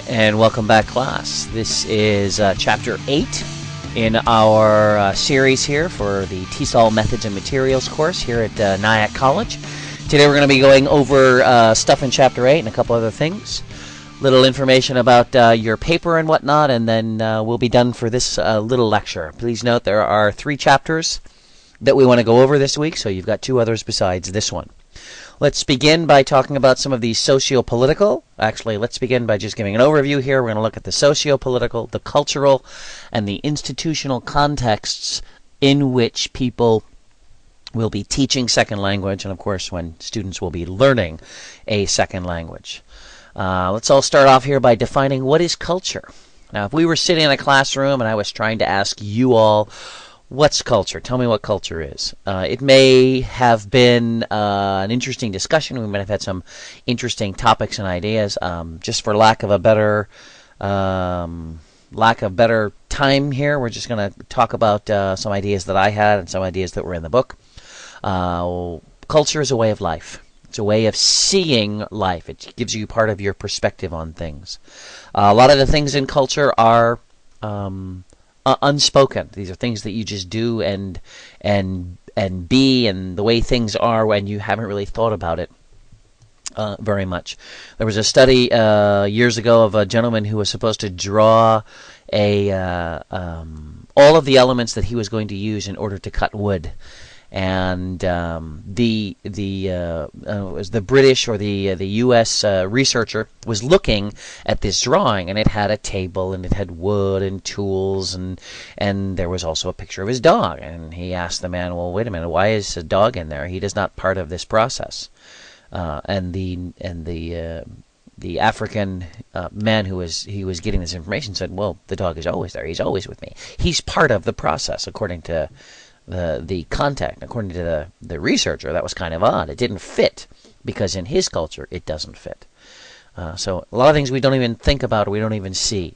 And welcome back, class. This is Chapter 8 in our series here for the TESOL Methods and Materials course here at Nyack College. Today we're going to be going over stuff in Chapter 8 and a couple other things. Little information about your paper and whatnot, and then we'll be done for this little lecture. Please note there are 3 chapters that we want to go over this week, so you've got 2 others besides this one. Let's begin by talking about some of the socio-political. Actually, let's begin by just giving an overview here. We're going to look at the socio-political, the cultural, and the institutional contexts in which people will be teaching second language, and of course when students will be learning a second language. Let's all start off here by defining what is culture. Now, if we were sitting in a classroom and I was trying to ask you all, what's culture? Tell me what culture is. It may have been an interesting discussion. We might have had some interesting topics and ideas. Just for lack of better time here, we're just going to talk about some ideas that I had and some ideas that were in the book. Culture is a way of life. It's a way of seeing life. It gives you part of your perspective on things. A lot of the things in culture are unspoken. These are things that you just do and be, and the way things are when you haven't really thought about it very much. There was a study years ago of a gentleman who was supposed to draw all of the elements that he was going to use in order to cut wood. And it was the British or the U.S. Researcher was looking at this drawing, and it had a table, and it had wood and tools, and there was also a picture of his dog. And he asked the man, "Well, wait a minute, why is a dog in there? He is not part of this process." And the African man who was getting this information said, "Well, the dog is always there. He's always with me. He's part of the process," according to the context. According to the researcher, that was kind of odd. It didn't fit because in his culture it doesn't fit. So a lot of things we don't even think about or we don't even see.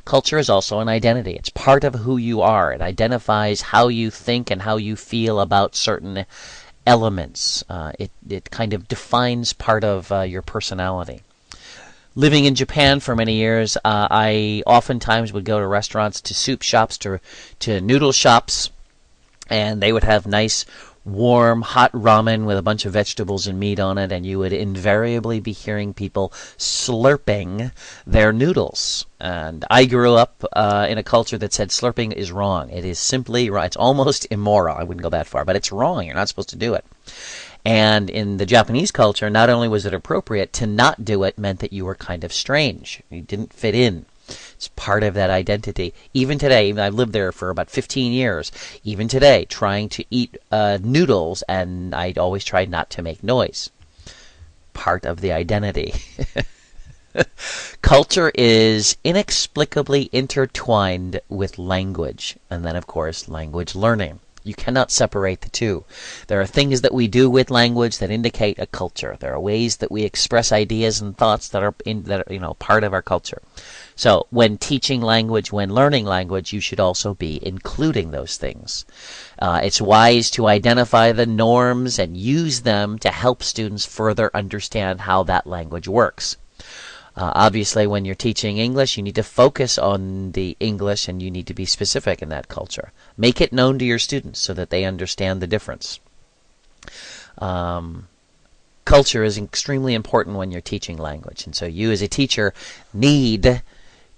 Culture is also an identity. It's part of who you are. It identifies how you think and how you feel about certain elements. It kind of defines part of your personality. Living in Japan for many years, I oftentimes would go to restaurants, to soup shops, to noodle shops, and they would have nice, warm, hot ramen with a bunch of vegetables and meat on it, and you would invariably be hearing people slurping their noodles. And I grew up in a culture that said slurping is wrong. It is simply wrong. It's almost immoral. I wouldn't go that far, but it's wrong. You're not supposed to do it. And in the Japanese culture, not only was it appropriate, to not do it meant that you were kind of strange. You didn't fit in. It's part of that identity. Even today, I've lived there for about 15 years, even today, trying to eat noodles, and I'd always try not to make noise. Part of the identity. Culture is inexplicably intertwined with language, and then, of course, language learning. You cannot separate the two. There are things that we do with language that indicate a culture. There are ways that we express ideas and thoughts that are part of our culture. So when teaching language, when learning language, you should also be including those things. It's wise to identify the norms and use them to help students further understand how that language works. Obviously, when you're teaching English, you need to focus on the English, and you need to be specific in that culture. Make it known to your students so that they understand the difference. Culture is extremely important when you're teaching language, and so you as a teacher need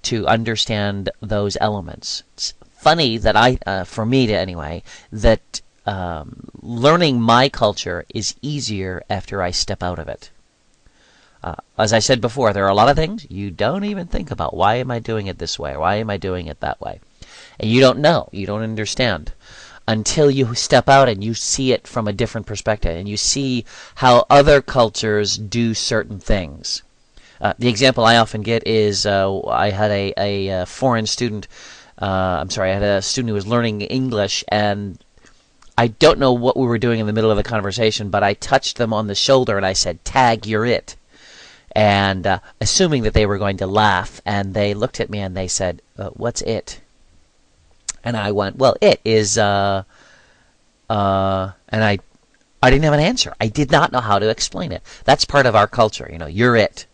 to understand those elements. It's funny that for me anyway, that learning my culture is easier after I step out of it. As I said before, there are a lot of things you don't even think about. Why am I doing it this way? Why am I doing it that way? And you don't know. You don't understand until you step out and you see it from a different perspective, and you see how other cultures do certain things. The example I often get is I had a foreign student. I had a student who was learning English, and I don't know what we were doing in the middle of the conversation, but I touched them on the shoulder and I said, "Tag, you're it." And assuming that they were going to laugh, and they looked at me and they said, "What's it?" And I went, "Well, it is," and I didn't have an answer. I did not know how to explain it. That's part of our culture, you're it.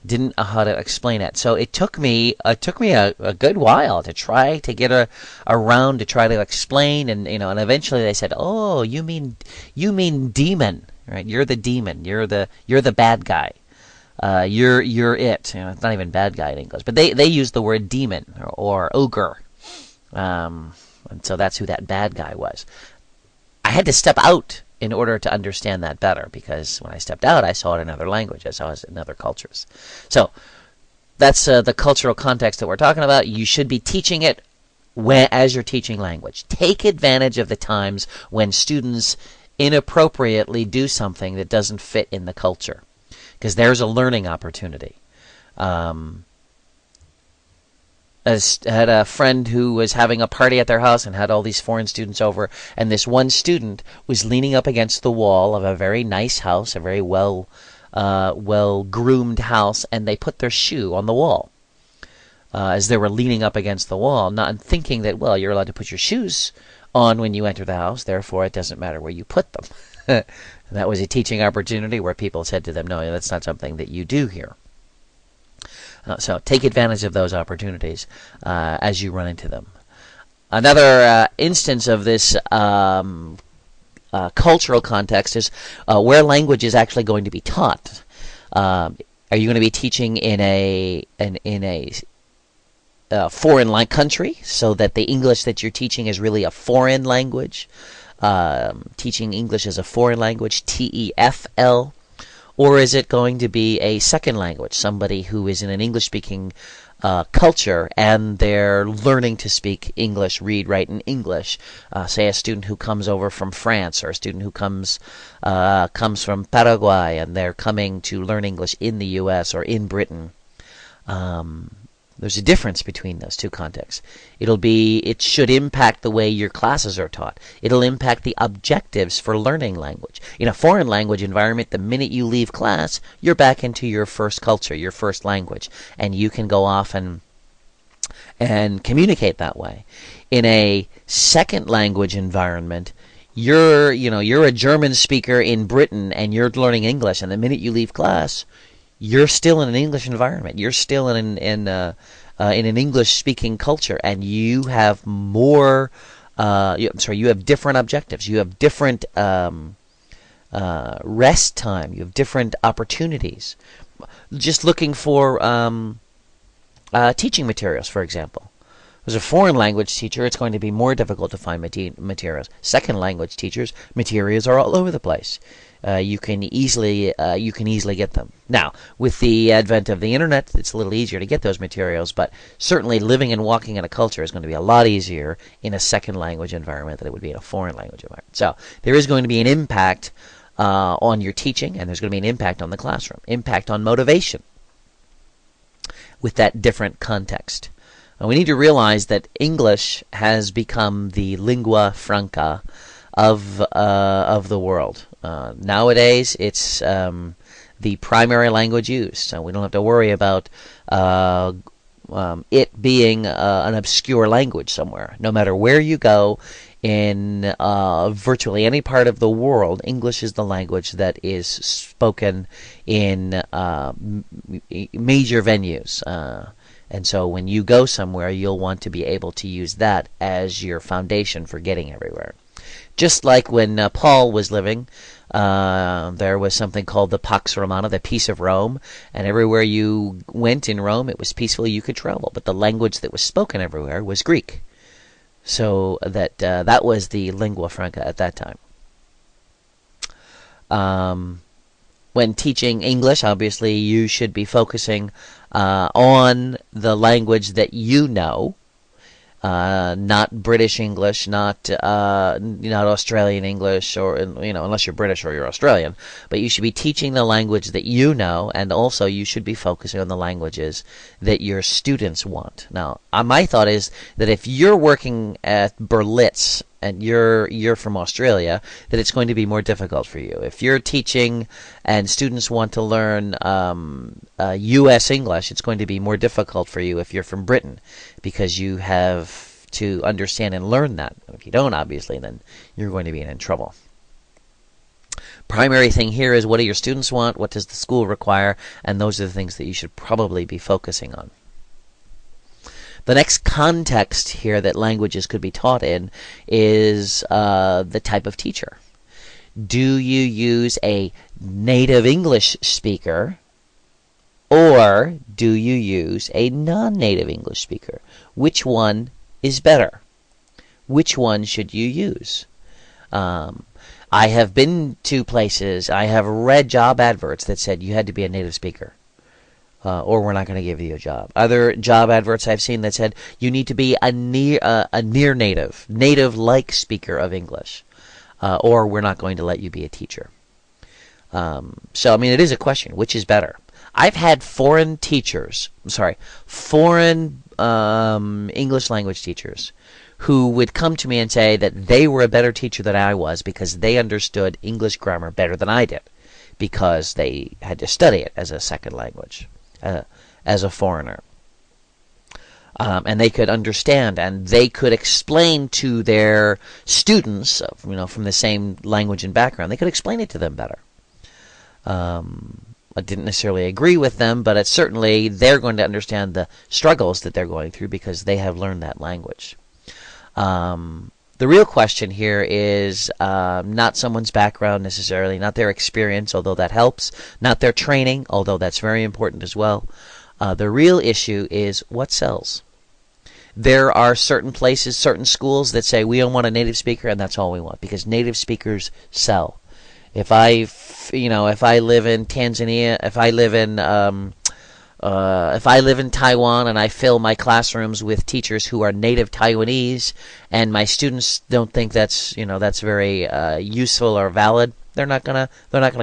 didn't know how to explain it. So it took me a good while to try to get around to try to explain, and and eventually they said, "Oh, you mean demon, right? You're the demon. You're the bad guy. You're it. It's not even bad guy in English, but they use the word demon or ogre, and so that's who that bad guy was. I had to step out in order to understand that better, because when I stepped out, I saw it in other languages, I saw it in other cultures. So that's the cultural context that we're talking about. You should be teaching it as you're teaching language. Take advantage of the times when students inappropriately do something that doesn't fit in the culture, because there's a learning opportunity. I had a friend who was having a party at their house and had all these foreign students over, and this one student was leaning up against the wall of a very nice house, a very well groomed house, and they put their shoe on the wall as they were leaning up against the wall, not thinking that, well, you're allowed to put your shoes on when you enter the house, therefore it doesn't matter where you put them. And that was a teaching opportunity where people said to them, no, that's not something that you do here. So take advantage of those opportunities as you run into them. Another instance of this cultural context is where language is actually going to be taught. Are you going to be teaching in a foreign country, so that the English that you're teaching is really a foreign language? Teaching English as a foreign language, TEFL. Or is it going to be a second language, somebody who is in an English-speaking culture and they're learning to speak English, read, write in English? Say a student who comes over from France, or a student who comes from Paraguay and they're coming to learn English in the U.S. or in Britain. There's a difference between those two contexts. It should impact the way your classes are taught. It'll impact the objectives for learning language. In a foreign language environment, the minute you leave class, you're back into your first culture, your first language, and you can go off and communicate that way. In a second language environment, you're a German speaker in Britain and you're learning English, and the minute you leave class, you're still in an English environment. You're still in an English-speaking culture, and you have more. You have different objectives. You have different rest time. You have different opportunities. Just looking for teaching materials, for example. As a foreign language teacher, it's going to be more difficult to find materials. Second language teachers, materials are all over the place. You can easily get them. Now, with the advent of the internet, it's a little easier to get those materials, but certainly living and walking in a culture is going to be a lot easier in a second language environment than it would be in a foreign language environment. So there is going to be an impact on your teaching, and there's going to be an impact on the classroom, impact on motivation with that different context. We need to realize that English has become the lingua franca of the world. Nowadays, it's the primary language used, so we don't have to worry about it being an obscure language somewhere. No matter where you go in virtually any part of the world, English is the language that is spoken in major venues. And so when you go somewhere, you'll want to be able to use that as your foundation for getting everywhere. Just like when Paul was living, there was something called the Pax Romana, the Peace of Rome, and everywhere you went in Rome, it was peaceful, you could travel. But the language that was spoken everywhere was Greek. So that was the lingua franca at that time. When teaching English, obviously, you should be focusing on the language that you know, not British English, not Australian English, or unless you're British or you're Australian. But you should be teaching the language that you know, and also you should be focusing on the languages that your students want. Now, my thought is that if you're working at Berlitz and you're from Australia, that it's going to be more difficult for you. If you're teaching and students want to learn U.S. English, it's going to be more difficult for you if you're from Britain, because you have to understand and learn that. If you don't, obviously, then you're going to be in trouble. primary thing here is, what do your students want? What does the school require? And those are the things that you should probably be focusing on. The next context here that languages could be taught in is the type of teacher. Do you use a native English speaker, or do you use a non-native English speaker? Which one is better? Which one should you use? I have been to places, I have read job adverts that said you had to be a native speaker, or we're not going to give you a job. Other job adverts I've seen that said you need to be a near native-like speaker of English, or we're not going to let you be a teacher. So, I mean, it is a question. Which is better? I've had foreign English language teachers who would come to me and say that they were a better teacher than I was because they understood English grammar better than I did, because they had to study it as a second language, as a foreigner. And they could understand, and they could explain to their students, from the same language and background, they could explain it to them better. I didn't necessarily agree with them, but certainly they're going to understand the struggles that they're going through because they have learned that language. The real question here is not someone's background necessarily, not their experience, although that helps, not their training, although that's very important as well. The real issue is what sells. There are certain places, certain schools that say we don't want a native speaker, and that's all we want, because native speakers sell. If I live in Tanzania, if I live in Taiwan and I fill my classrooms with teachers who are native Taiwanese, and my students don't think that's very useful or valid, they're not gonna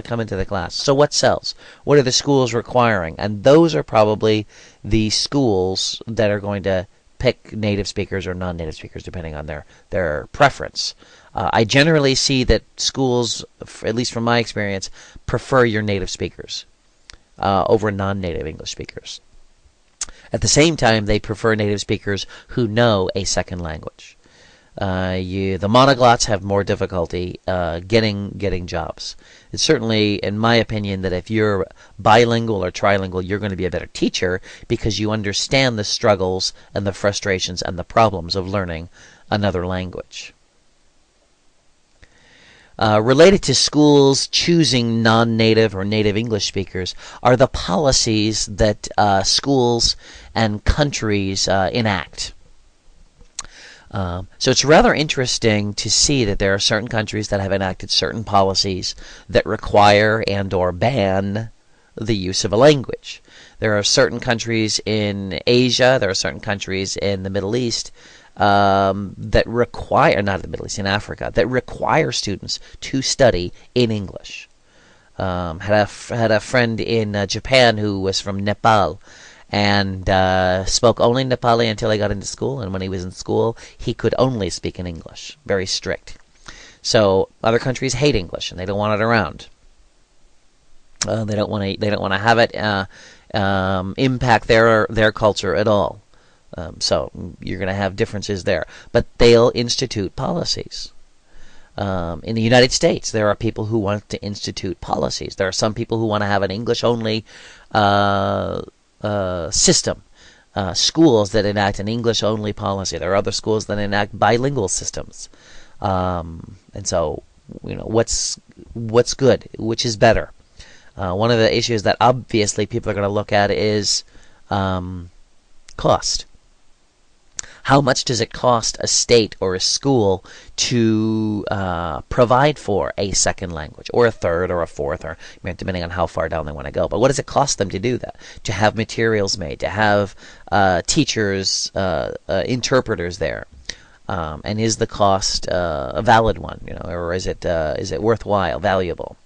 come into the class. So what sells? What are the schools requiring? And those are probably the schools that are going to pick native speakers or non-native speakers depending on their preference. I generally see that schools, at least from my experience, prefer your native speakers over non-native English speakers. At the same time, they prefer native speakers who know a second language. The monoglots have more difficulty getting jobs. It's certainly, in my opinion, that if you're bilingual or trilingual, you're going to be a better teacher because you understand the struggles and the frustrations and the problems of learning another language. Related to schools choosing non-native or native English speakers are the policies that schools and countries enact. So it's rather interesting to see that there are certain countries that have enacted certain policies that require and or ban the use of a language. There are certain countries in Asia, there are certain countries in the Middle East that require, not the Middle East, in Africa, that require students to study in English. Had a friend in Japan who was from Nepal and spoke only Nepali until he got into school, and when he was in school, he could only speak in English. Very strict. So other countries hate English and they don't want it around. They don't want to have it impact their culture at all. So you're going to have differences there, but they'll institute policies. In the United States, there are people who want to institute policies. There are some people who want to have an English-only system. Schools that enact an English-only policy. There are other schools that enact bilingual systems. And so, what's good? Which is better? One of the issues that obviously people are going to look at is cost. How much does it cost a state or a school to provide for a second language, or a third, or a fourth, or depending on how far down they want to go? But what does it cost them to do that? To have materials made, to have teachers, interpreters there, and is the cost a valid one? Or is it worthwhile, valuable?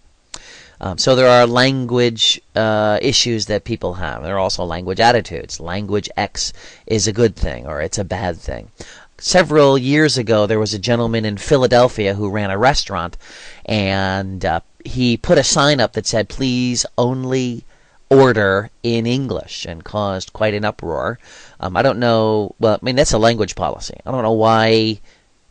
So there are language issues that people have. There are also language attitudes. Language X is a good thing or it's a bad thing. Several years ago, there was a gentleman in Philadelphia who ran a restaurant, and he put a sign up that said, "Please only order in English," and caused quite an uproar. I don't know. Well, that's a language policy. I don't know why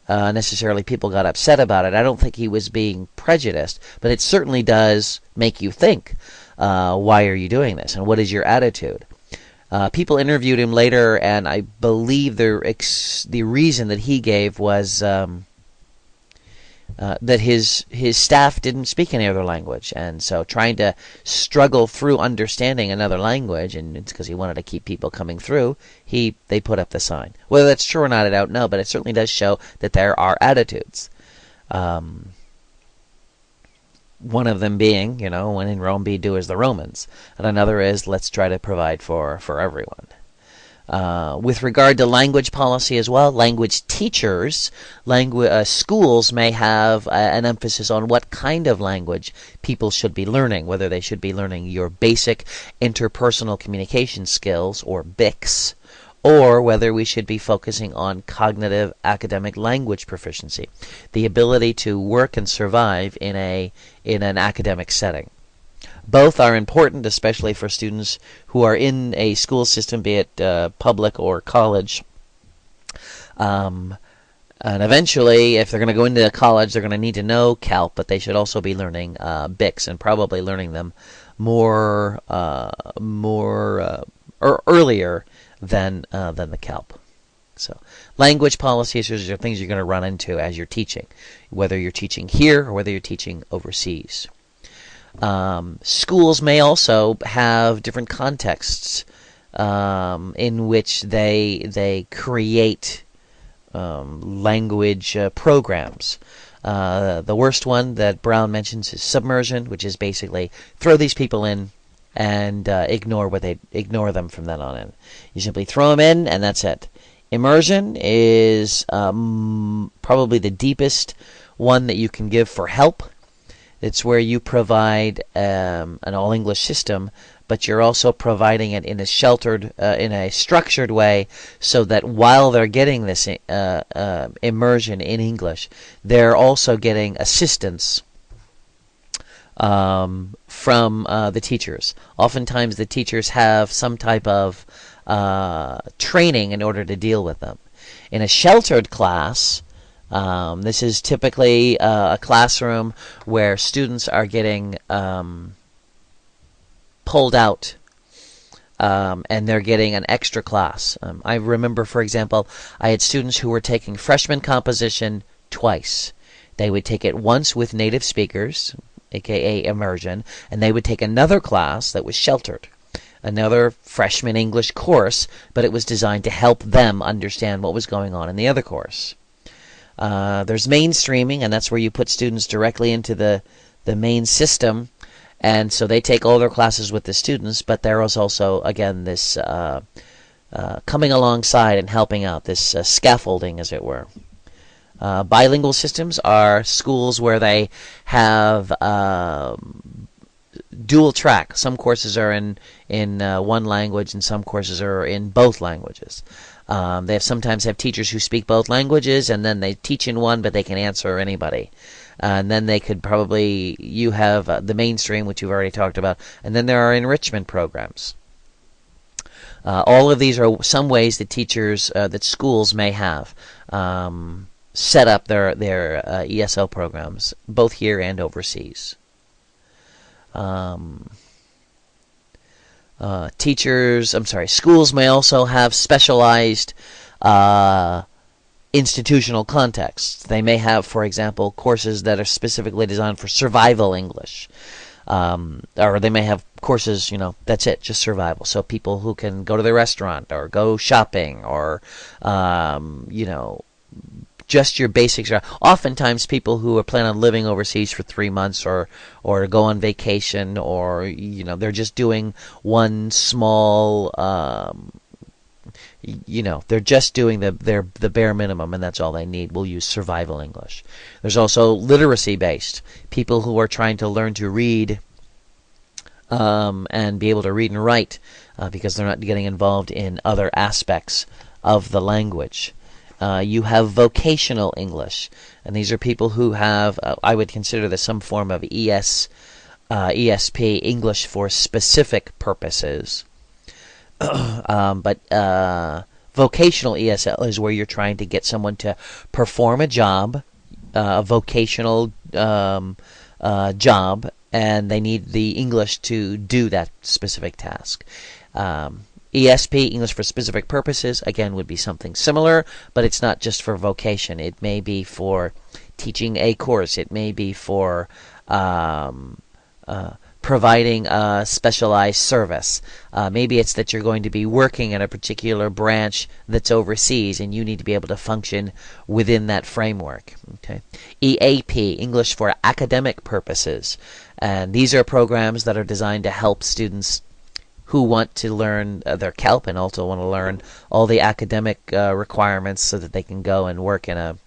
necessarily people got upset about it. I don't think he was being prejudiced, but it certainly does make you think, why are you doing this, and what is your attitude? People interviewed him later, and I believe the reason that he gave was that his staff didn't speak any other language, and so trying to struggle through understanding another language, and it's because he wanted to keep people coming through, they put up the sign. Whether that's true or not, I don't know, but it certainly does show that there are attitudes. One of them being, when in Rome be do as the Romans, and another is let's try to provide for everyone. With regard to language policy as well, language teachers, schools may have an emphasis on what kind of language people should be learning, whether they should be learning your basic interpersonal communication skills, or BICS, or whether we should be focusing on cognitive academic language proficiency, the ability to work and survive in an academic setting. Both are important, especially for students who are in a school system, be it public or college. And eventually, if they're going to go into college, they're going to need to know CALP, but they should also be learning BICS, and probably learning them more or earlier than the CALP. So, language policies are things you're going to run into as you're teaching, whether you're teaching here or whether you're teaching overseas. Schools may also have different contexts in which they create language programs. The worst one that Brown mentions is submersion, which is basically throw these people in and ignore them from then on in. You simply throw them in, and that's it. Immersion is probably the deepest one that you can give for help. It's where you provide an all-English system, but you're also providing it in a sheltered, in a structured way, so that while they're getting this immersion in English, they're also getting assistance from the teachers. Oftentimes the teachers have some type of training in order to deal with them. In a sheltered class, this is typically a classroom where students are getting pulled out, and they're getting an extra class. I remember, for example, I had students who were taking freshman composition twice. They would take it once with native speakers, aka immersion, and they would take another class that was sheltered, another freshman English course, but it was designed to help them understand what was going on in the other course. There's mainstreaming, and that's where you put students directly into the main system, and so they take all their classes with the students, but there is also, again, this coming alongside and helping out, this scaffolding, as it were. Bilingual systems are schools where they have dual track. Some courses are in one language, and some courses are in both languages. They sometimes have teachers who speak both languages, and then they teach in one, but they can answer anybody. And then they could you have the mainstream, which you've already talked about, and then there are enrichment programs. All of these are some ways that that schools may have set up their ESL programs, both here and overseas. Schools may also have specialized institutional contexts. They may have, for example, courses that are specifically designed for survival English. Or they may have courses, that's it, just survival. So people who can go to the restaurant or go shopping or, just your basics. Oftentimes people who are planning on living overseas for 3 months or go on vacation, or they're just doing one small they're just doing the bare minimum, and that's all they need. We'll use survival English. There's also literacy based, people who are trying to learn to read and be able to read and write because they're not getting involved in other aspects of the language. You have vocational English, and these are people who have, I would consider this some form of ESP, English for specific purposes. But Vocational ESL is where you're trying to get someone to perform a job, a vocational job, and they need the English to do that specific task. ESP, English for Specific Purposes, again, would be something similar, but it's not just for vocation. It may be for teaching a course. It may be for providing a specialized service. Maybe it's that you're going to be working in a particular branch that's overseas and you need to be able to function within that framework. Okay. EAP, English for Academic Purposes. And these are programs that are designed to help students who want to learn their CALP and also want to learn all the academic requirements so that they can go and work in a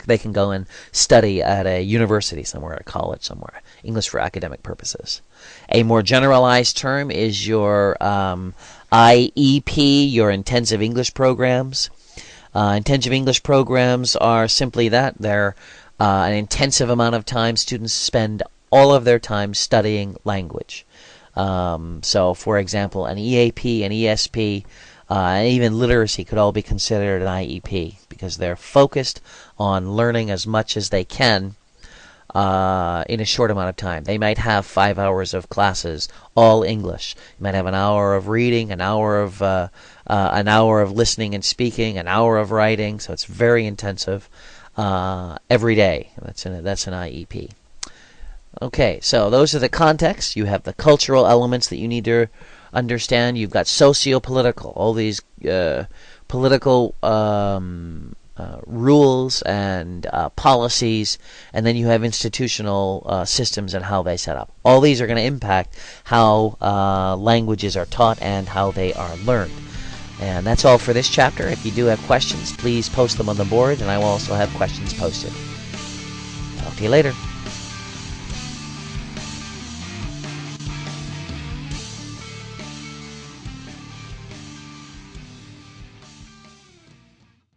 they can go and study at a university somewhere, a college somewhere. English for academic purposes. A more generalized term is your IEP, your intensive English programs. Intensive English programs are simply that. They're an intensive amount of time. Students spend all of their time studying language. So, for example, an EAP, an ESP, and even literacy could all be considered an IEP because they're focused on learning as much as they can in a short amount of time. They might have 5 hours of classes, all English. You might have an hour of reading, an hour of listening and speaking, an hour of writing. So it's very intensive every day. That's an IEP. Okay, so those are the contexts. You have the cultural elements that you need to understand. You've got socio-political, all these political rules and policies, and then you have institutional systems and how they set up. All these are going to impact how languages are taught and how they are learned. And that's all for this chapter. If you do have questions, please post them on the board, and I will also have questions posted. Talk to you later.